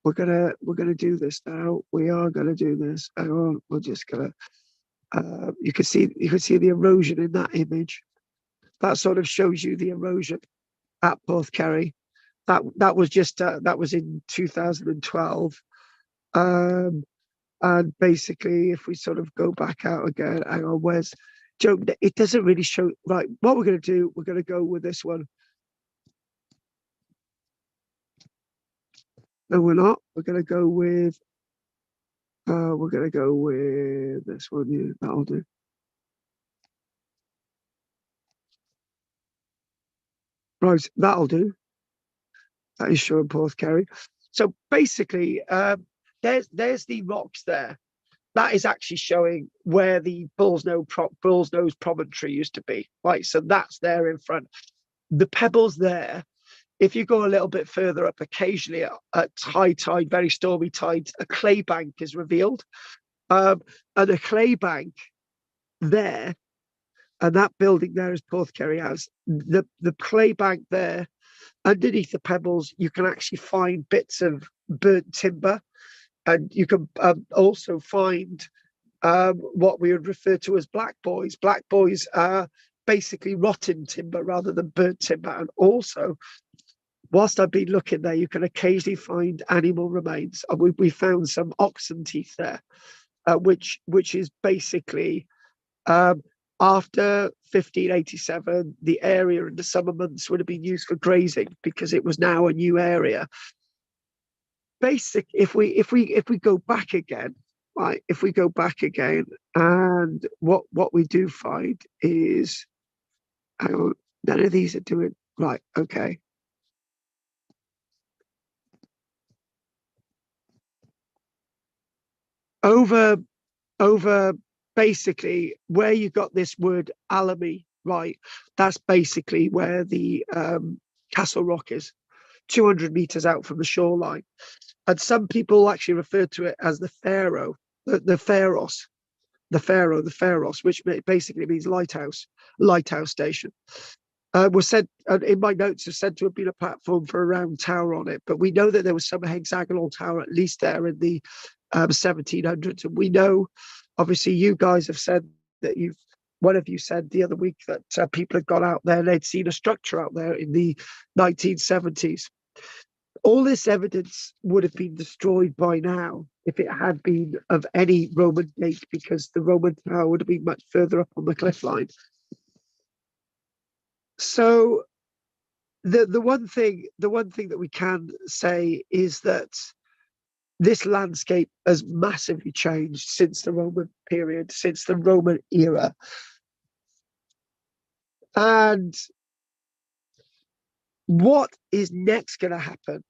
we're gonna do this now. We are gonna do this. Hang on, we're just gonna. You can see the erosion in that image. That sort of shows you the erosion at Porthkerry. That was just that was in 2012. And basically, if we sort of go back out again, hang on, where's Joe? It doesn't really show. Right, what we're going to do, we're going to go with this one. No, we're not. We're going to go with. We're going to go with this one. Yeah, that'll do. Right, that'll do. That is showing Porthkerry. So basically, there's the rocks there. That is actually showing where the Bull's Nose promontory used to be. Right, so that's there in front. The pebbles there. If you go a little bit further up, occasionally at high tide, very stormy tides, a clay bank is revealed. And a clay bank there, and that building there is Porthkerry House. The clay bank there, underneath the pebbles, you can actually find bits of burnt timber. And you can also find what we would refer to as black boys. Black boys are basically rotten timber rather than burnt timber. And also, whilst I've been looking there, you can occasionally find animal remains. And we found some oxen teeth there, which is basically after 1587, the area in the summer months would have been used for grazing because it was now a new area. If we go back again, right? If we go back again, and what we do find is, hang on, none of these are doing right. Okay. Over basically where you got this word Alamy, right? That's basically where the Castle Rock is, 200 meters out from the shoreline. And some people actually refer to it as the Pharaoh, the Pharos, which basically means lighthouse station. Was said in my notes is said to have been a platform for a round tower on it, but we know that there was some hexagonal tower at least there in the 1700s, and we know, obviously, you guys have said that one of you said the other week that people had gone out there and they'd seen a structure out there in the 1970s. All this evidence would have been destroyed by now if it had been of any Roman date, because the Roman tower would have been much further up on the cliff line. So the one thing that we can say is that this landscape has massively changed since the Roman period, since the Roman era. And what is next going to happen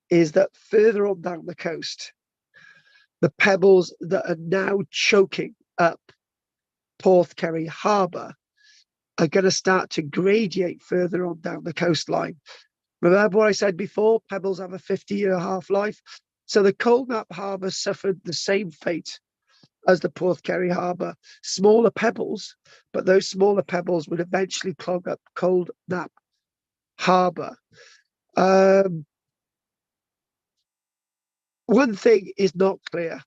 is that further on down the coast, the pebbles that are now choking up Porthkerry Harbour are going to start to gradiate further on down the coastline. Remember what I said before? Pebbles have a 50-year half-life. So the Coldnap Harbour suffered the same fate as the Porthkerry Harbour. Smaller pebbles, but those smaller pebbles would eventually clog up Coldnap Harbour. One thing is not clear.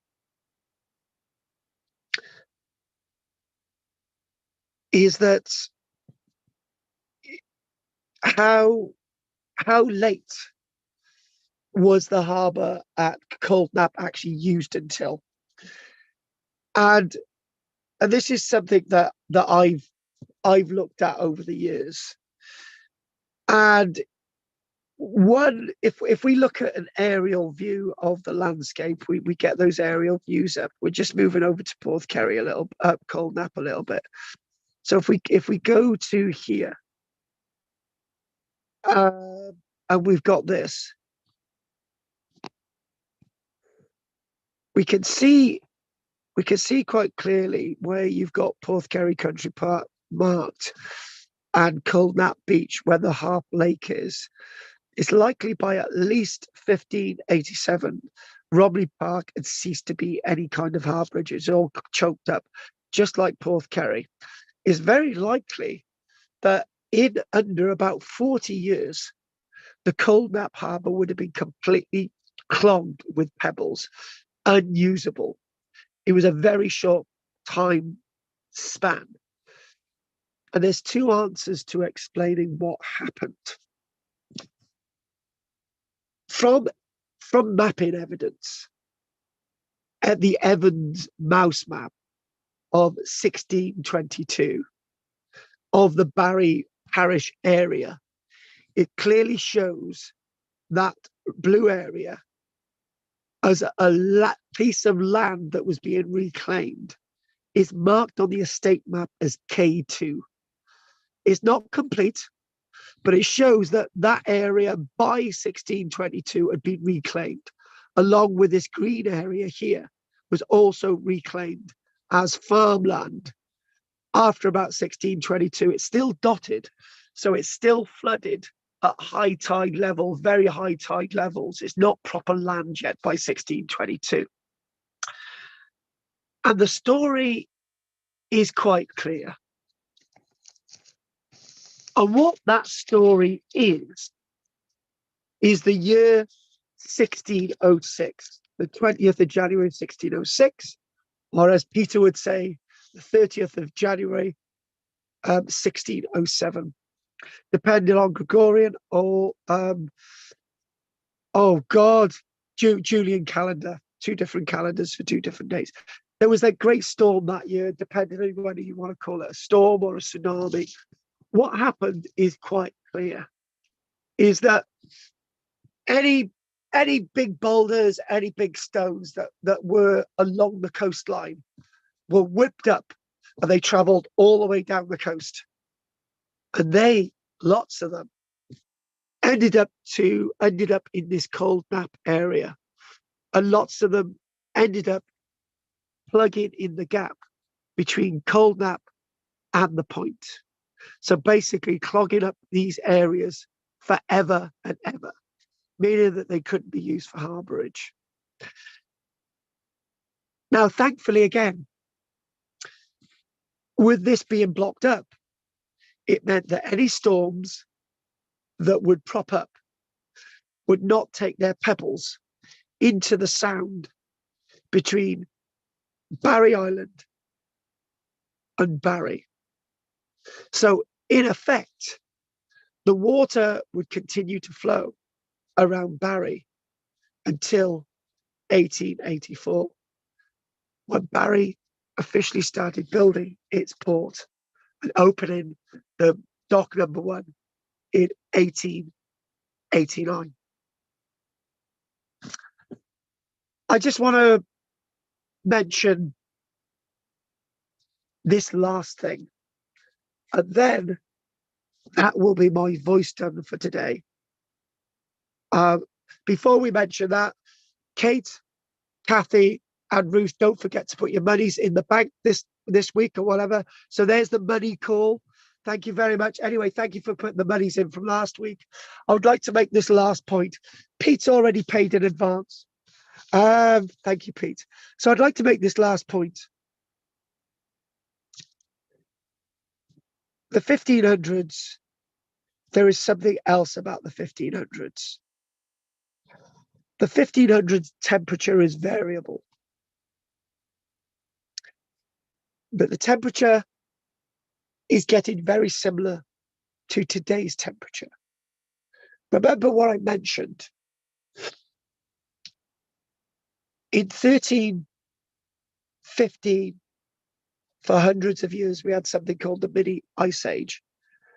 Is that how late was the harbour at Coldnap actually used until? And this is something that I've looked at over the years. And one, if we look at an aerial view of the landscape, we get those aerial views up. We're just moving over to Porthkerry a little, up Coldnap a little bit. So if we go to here, and we've got this, we can see we can see quite clearly where you've got Porthkerry Country Park marked and Coldnap Beach, where the Harp Lake is. It's likely by at least 1587, Romney Park had ceased to be any kind of harbourage. It's all choked up, just like Porthkerry. It's very likely that in under about 40 years, the Coldnap Harbour would have been completely clogged with pebbles, unusable. It was a very short time span. And there's two answers to explaining what happened. From mapping evidence at the Evans mouse map of 1622 of the Barry parish area, it clearly shows that blue area as a piece of land that was being reclaimed is marked on the estate map as K2. It's not complete, but it shows that that area by 1622 had been reclaimed, along with this green area here was also reclaimed as farmland. After about 1622, it's still dotted, so it's still flooded at high tide level, very high tide levels. It's not proper land yet by 1622. And the story is quite clear. And what that story is the year 1606, the 20th of January 1606, or as Peter would say, the 30th of January 1607, depending on Gregorian or, Julian calendar, two different calendars for two different days. There was that great storm that year, depending on whether you want to call it a storm or a tsunami. What happened is quite clear, is that any big boulders, any big stones that were along the coastline were whipped up and they traveled all the way down the coast. And lots of them, ended up in this Coldnap area. And lots of them ended up plugging in the gap between Coldnap and the point. So basically clogging up these areas forever and ever, meaning that they couldn't be used for harbourage. Now, thankfully, again, with this being blocked up, it meant that any storms that would prop up would not take their pebbles into the sound between Barry Island and Barry. So, in effect, the water would continue to flow around Barry until 1884, when Barry officially started building its port and opening the dock number 1 in 1889. I just want to mention this last thing, and then that will be my voice done for today. Before we mention that, Kate, Kathy, and Ruth, don't forget to put your monies in the bank this week or whatever. So there's the money call. Thank you very much. Anyway, thank you for putting the monies in from last week. I would like to make this last point. Pete's already paid in advance. Thank you, Pete. So I'd like to make this last point. The 1500s, there is something else about the 1500s. The 1500s temperature is variable. But the temperature is getting very similar to today's temperature. Remember what I mentioned. In 1315, for hundreds of years, we had something called the mini ice age.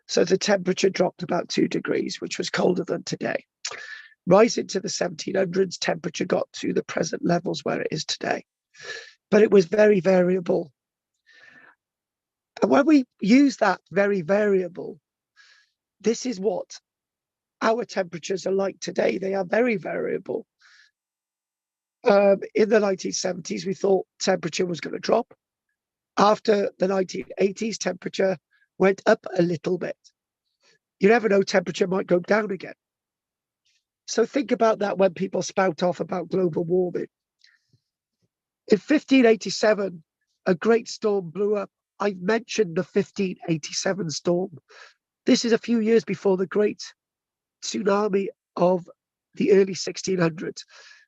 So the temperature dropped about 2 degrees, which was colder than today. Rising to the 1700s, temperature got to the present levels where it is today. But it was very variable. And when we use that very variable, this is what our temperatures are like today. They are very variable. In the 1970s, we thought temperature was going to drop. After the 1980s, temperature went up a little bit. You never know, temperature might go down again. So think about that when people spout off about global warming. In 1587, a great storm blew up. I mentioned the 1587 storm. This is a few years before the great tsunami of the early 1600s.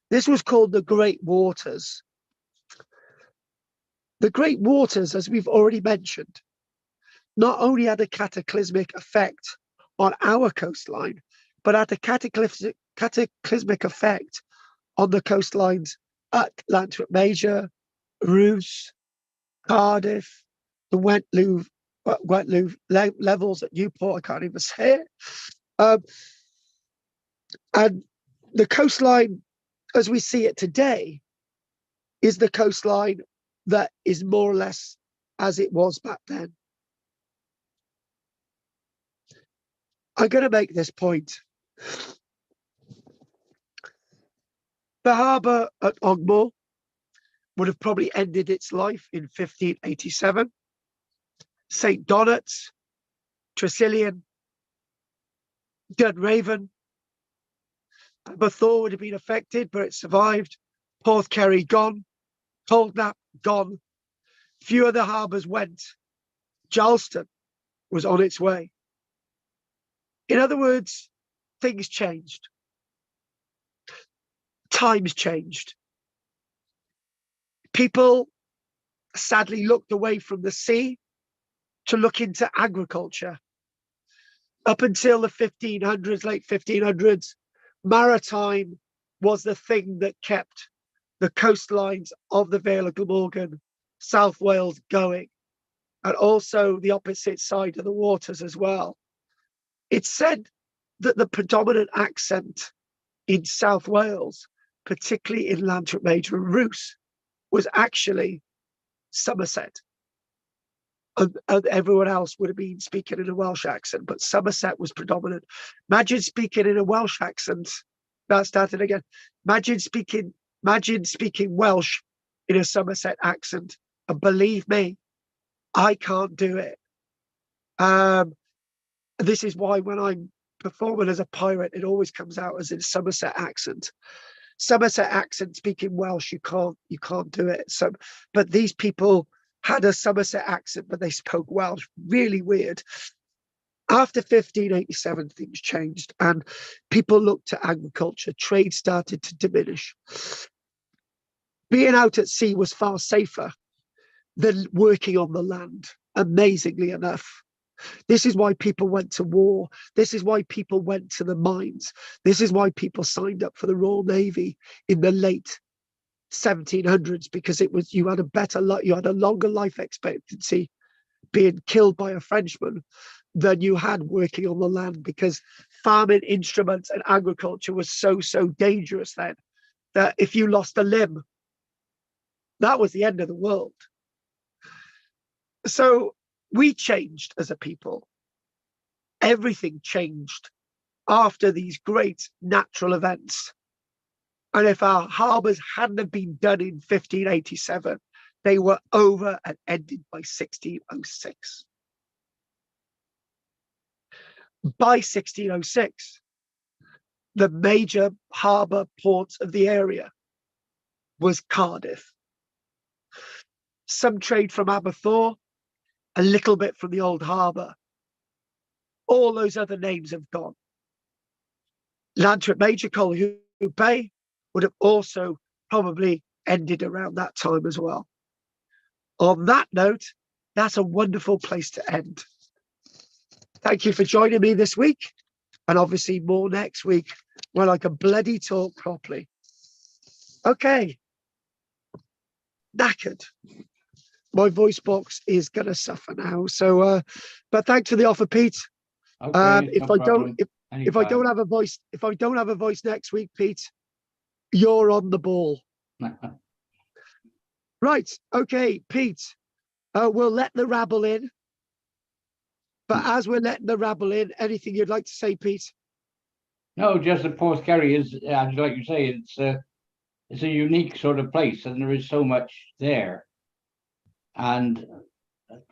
This was called the Great Waters. The Great Waters, as we've already mentioned, not only had a cataclysmic effect on our coastline, but had a cataclysmic effect on the coastlines at Langford Major, Roos, Cardiff, the Wentloove levels at Newport. I can't even say it. And the coastline, as we see it today, is the coastline that is more or less as it was back then. I'm going to make this point. The harbour at Ogmore would have probably ended its life in 1587. St. Donat's, Tresillian, Dunraven, Aberthaw would have been affected, but it survived. Porthkerry gone, Coldnap gone. Few other harbours went. Charleston was on its way. In other words, things changed. Times changed. People sadly looked away from the sea to look into agriculture. Up until the 1500s, late 1500s, maritime was the thing that kept the coastlines of the Vale of Glamorgan, South Wales going, and also the opposite side of the waters as well. It's said that the predominant accent in South Wales, particularly in Langford Major and Roos, was actually Somerset. And everyone else would have been speaking in a Welsh accent, but Somerset was predominant. Imagine speaking in a Welsh accent. That started again. Imagine speaking Welsh in a Somerset accent, and believe me, I can't do it. This is why when I'm performing as a pirate, it always comes out as in Somerset accent. Somerset accent speaking Welsh, you can't do it. So, but these people had a Somerset accent, but they spoke Welsh. Really weird. After 1587, things changed and people looked to agriculture. Trade started to diminish. Being out at sea was far safer than working on the land, amazingly enough. This is why people went to war. This is why people went to the mines. This is why people signed up for the Royal Navy in the late 1700s, because it was, you had a better life, you had a longer life expectancy being killed by a Frenchman than you had working on the land, because farming instruments and agriculture was so dangerous then that if you lost a limb, that was the end of the world. So we changed as a people. Everything changed after these great natural events. And if our harbours hadn't have been done in 1587, they were over and ended by 1606. By 1606, the major harbour port of the area was Cardiff. Some trade from Aberthaw, a little bit from the old harbour. All those other names have gone. Langford Major, Colquhoun Bay would have also probably ended around that time as well. On that note, that's a wonderful place to end. Thank you for joining me this week, and obviously more next week when I can bloody talk properly. Okay. Knackered. My voice box is gonna suffer now. So but thanks for the offer, Pete. Okay, If I don't have a voice next week, Pete, you're on the ball. Right, okay, Pete. We'll let the rabble in. But as we're letting the rabble in, anything you'd like to say, Pete? No, just the porthkerry is, like you say, it's a unique sort of place, and there is so much there. And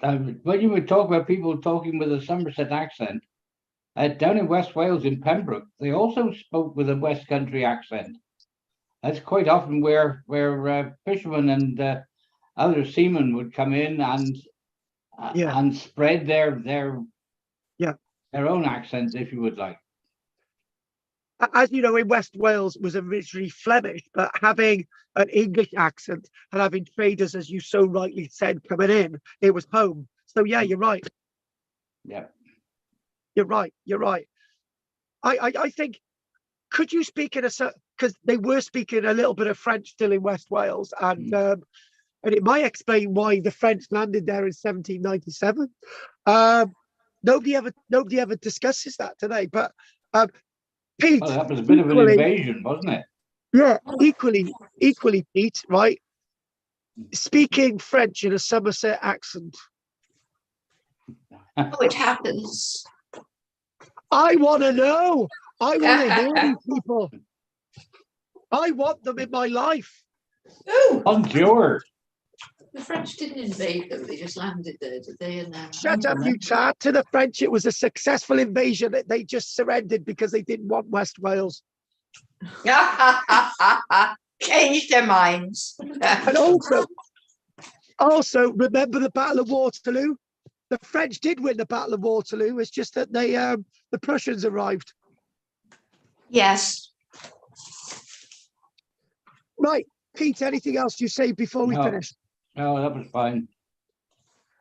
when you were talking about people talking with a Somerset accent, down in West Wales in Pembroke, they also spoke with a West Country accent. That's quite often where fishermen and other seamen would come in and spread their own accent, if you would like. As you know, in West Wales was originally Flemish, but having an English accent and having traders, as you so rightly said, coming in, it was home. So yeah, you're right. Yeah. You're right. You're right. I think, could you speak in because they were speaking a little bit of French still in West Wales, and it might explain why the French landed there in 1797. Nobody ever discusses that today, but Pete. Well, that was a bit of an invasion, wasn't it? Yeah, equally, Pete, right? Speaking French in a Somerset accent. Oh, it happens. I want to know. I want to hear these people. I want them in my life. Ooh, Bonjour. The French didn't invade them, they just landed there, did they? And then Shut up, you twat. To the French, it was a successful invasion. They just surrendered because they didn't want West Wales. Changed their minds. And also, remember the Battle of Waterloo? The French did win the Battle of Waterloo. It's just that the Prussians arrived. Yes. Right, Pete, anything else you say before we finish? No, that was fine.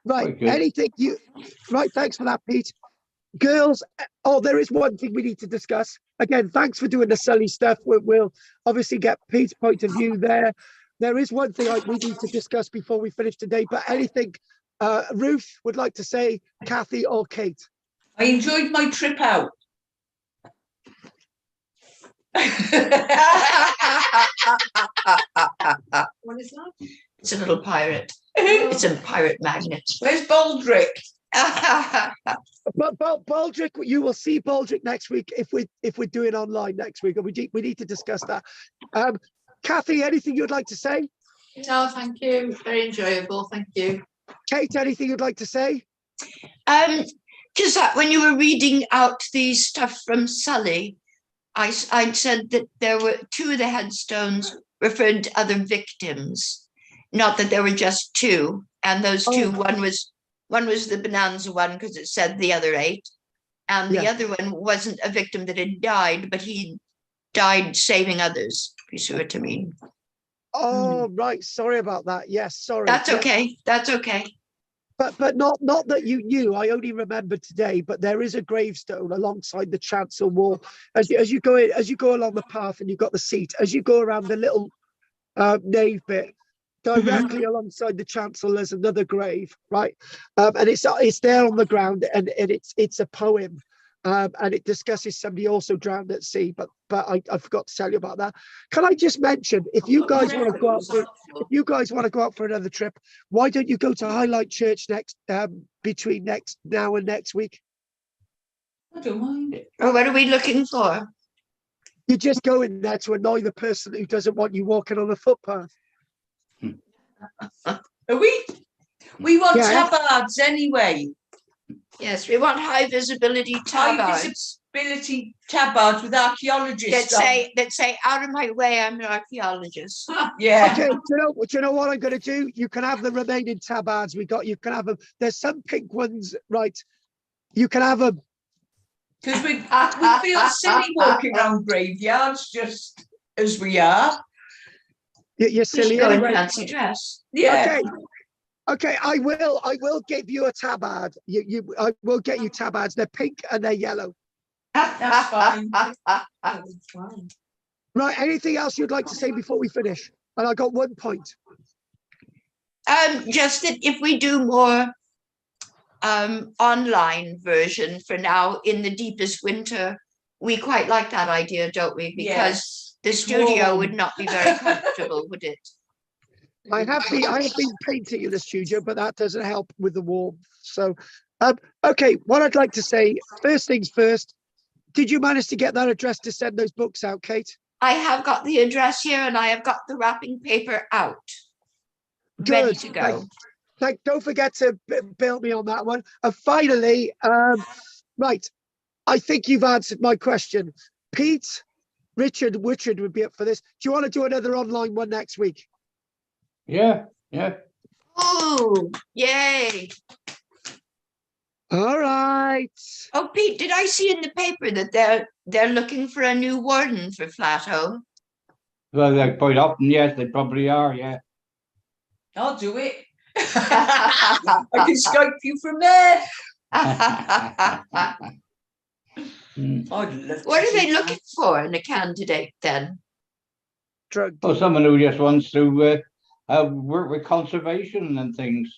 Right, anything you... Right, thanks for that, Pete. Girls, there is one thing we need to discuss. Again, thanks for doing the Sully stuff. We'll obviously get Pete's point of view there. There is one thing we need to discuss before we finish today, but anything Ruth would like to say, Kathy or Kate? I enjoyed my trip out. what is that? It's a little pirate. It's a pirate magnet. Where's Baldrick? But Baldrick, you will see Baldrick next week if we're doing online next week, and we need to discuss that. Kathy, anything you'd like to say? No, thank you. Very enjoyable. Thank you. Kate, anything you'd like to say? Just that when you were reading out the stuff from Sully, I said that there were two of the headstones referred to other victims, not that there were just two. And those two, one was the Bonanza one because it said the other 8, and the other one wasn't a victim that had died, but he died saving others. If you see what I mean. Oh, right. Sorry about that. Yes, sorry. That's okay. That's okay. But not that you knew. I only remembered today. But there is a gravestone alongside the chancel wall. As you go along the path, and you've got the seat. As you go around the little nave bit, directly alongside the chancel, there's another grave, right? And it's there on the ground, and it's a poem. And it discusses somebody also drowned at sea, but I forgot to tell you about that. Can I just mention, if you guys want to go out for another trip, why don't you go to Highlight Church between now and next week? I don't mind it. Well, what are we looking for? You just go in there to annoy the person who doesn't want you walking on the footpath. We want tabards anyway. Yes, we want high visibility tabards. High visibility tabards with archaeologists. That say, out of my way, I'm an archaeologist. Yeah. Okay, do you know what I'm going to do? You can have the remaining tabards we got. You can have them. There's some pink ones, right? You can have them. Because we feel silly walking around graveyards just as we are. You're silly. Go in Anyway. fancy dress. Yeah. Okay, I will give you a tabard. I will get you tabards. They're pink and they're yellow. That's fine. Right, anything else you'd like to say before we finish? And I got 1 point. Just that if we do more online version for now in the deepest winter, we quite like that idea, don't we? Because the studio would not be very comfortable, would it? I have been painting in the studio, but that doesn't help with the warmth. So, okay, what I'd like to say, first things first, did you manage to get that address to send those books out, Kate? I have got the address here and I have got the wrapping paper out. Ready Good. to go. Don't forget to bill me on that one. And finally, right, I think you've answered my question. Pete, Richard would be up for this. Do you want to do another online one next week? Yeah. Oh, yay. All right. Oh, Pete, did I see in the paper that they're looking for a new warden for Flat Home? Well, they're quite often, yes, they probably are, yeah. I'll do it. I can Skype you from there. Mm. I'd love What to are do they that. looking for in a candidate then? Drug Well, dealer. someone who just wants to work with conservation and things,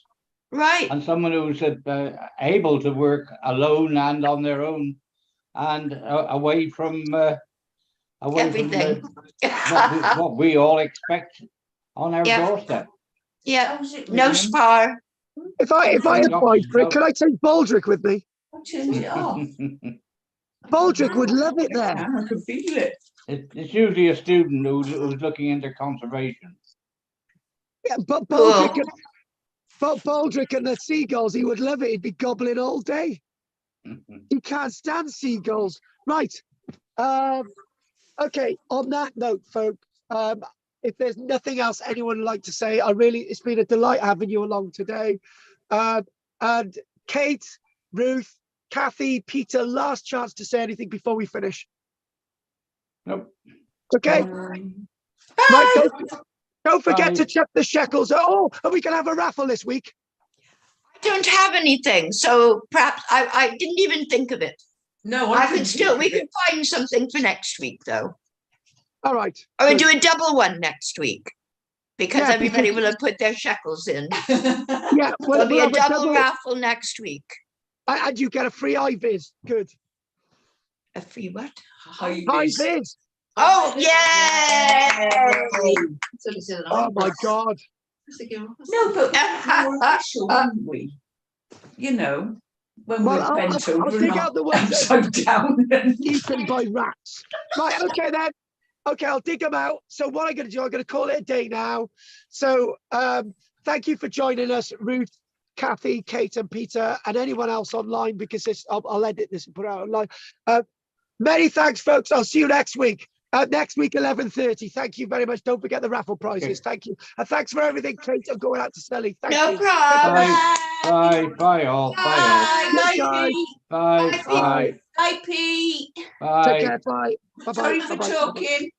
Right. and someone who's able to work alone and on their own, and away from Everything. what we all expect on our Yeah. doorstep. Yeah. How's it, No William? spar. If I applied for it, could I take Baldrick with me? I'll turn it off. Baldrick would love it I there. can, I can feel it. It's usually a student who's looking into conservation. Yeah, but Cool. Baldrick and the seagulls, he would love it. He'd be gobbling all day. He can't stand seagulls. Right. Okay, on that note, folks, if there's nothing else anyone would like to say, it's been a delight having you along today. And Kate, Ruth, Kathy, Peter, last chance to say anything before we finish. Nope. Okay, right, don't forget Bye. to check the shekels. Oh, and we can have a raffle this week. I don't have anything, so perhaps I didn't even think of it. No, I couldn't can still, we think can find something for next week though. All right. I will good. do a double one next week because Yeah, everybody because- will have put their shekels in. of it. Yeah, There'll be we'll a have double raffle next week. and you get a free iViz. Good. A free what? Hi, iViz. Oh, yay! Oh my God. No, but we were official, weren't we? You know, when Well, we're I'll bent over dig and out the ones that upside down. eaten by rats. Right, okay then. Okay, I'll dig them out. So what I'm going to do, I'm going to call it a day now. So thank you for joining us, Ruth, Kathy, Kate and Peter, and anyone else online, because I'll edit this and put it out online. Many thanks, folks. I'll see you next week. Next week, 11:30. Thank you very much. Don't forget the raffle prizes. Okay. Thank you. And thanks for everything, Kate. I'm going out to Sully. Thank No you. problem. Bye all. Bye all. Bye, Guys. Pete. Bye. Bye. Bye, Pete. Take Bye. care. Bye. Bye. Sorry for talking.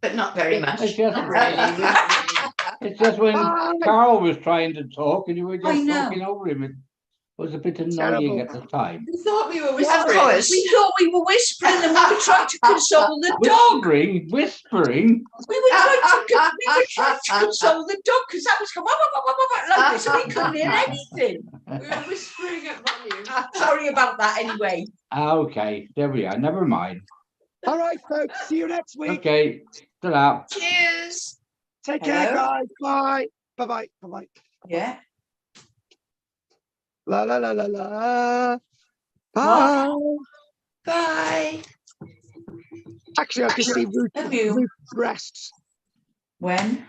But not very much. It's just, Not really. it's just when Bye. Carl was trying to talk and you were I just know. talking over him. It was a bit annoying Terrible. at the time. We thought we were Of whispering. course. We thought we were whispering and we were trying to console the dog. Whispering. We were trying to console the dog because that was going like this. We couldn't hear anything. We were whispering at volume. Sorry about that anyway. Okay, there we are. Never mind. All right, folks. See you next week. Okay, ta-ra. Cheers. Take care, Hello? guys. Bye. Bye-bye. Bye-bye. Yeah. La la la la la. Bye. Bye. Actually, I can see Have you? Ruth breasts. When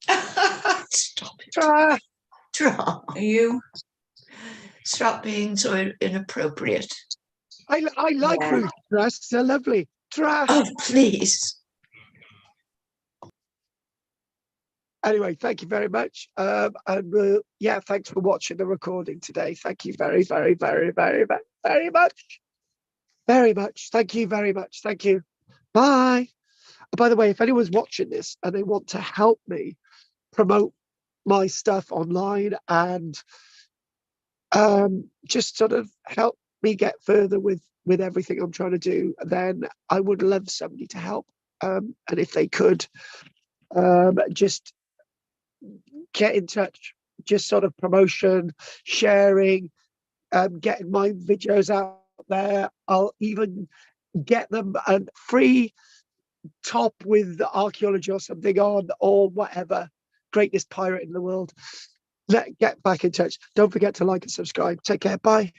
Stop it. Ta. Stop. are you? Stop being so inappropriate. I like Yeah. Ruth breasts. They're lovely. Tra. Oh, please. Anyway, thank you very much. And yeah, thanks for watching the recording today. Thank you very, very, very, very, very, very much. Very much. Thank you very much. Thank you. Bye. By the way, if anyone's watching this and they want to help me promote my stuff online and just sort of help me get further with everything I'm trying to do, then I would love somebody to help. And if they could just get in touch, just sort of promotion, sharing, getting my videos out there. I'll even get them a free top with archaeology or something on, or whatever. Greatest pirate in the world. Get back in touch. Don't forget to like and subscribe. Take care. Bye.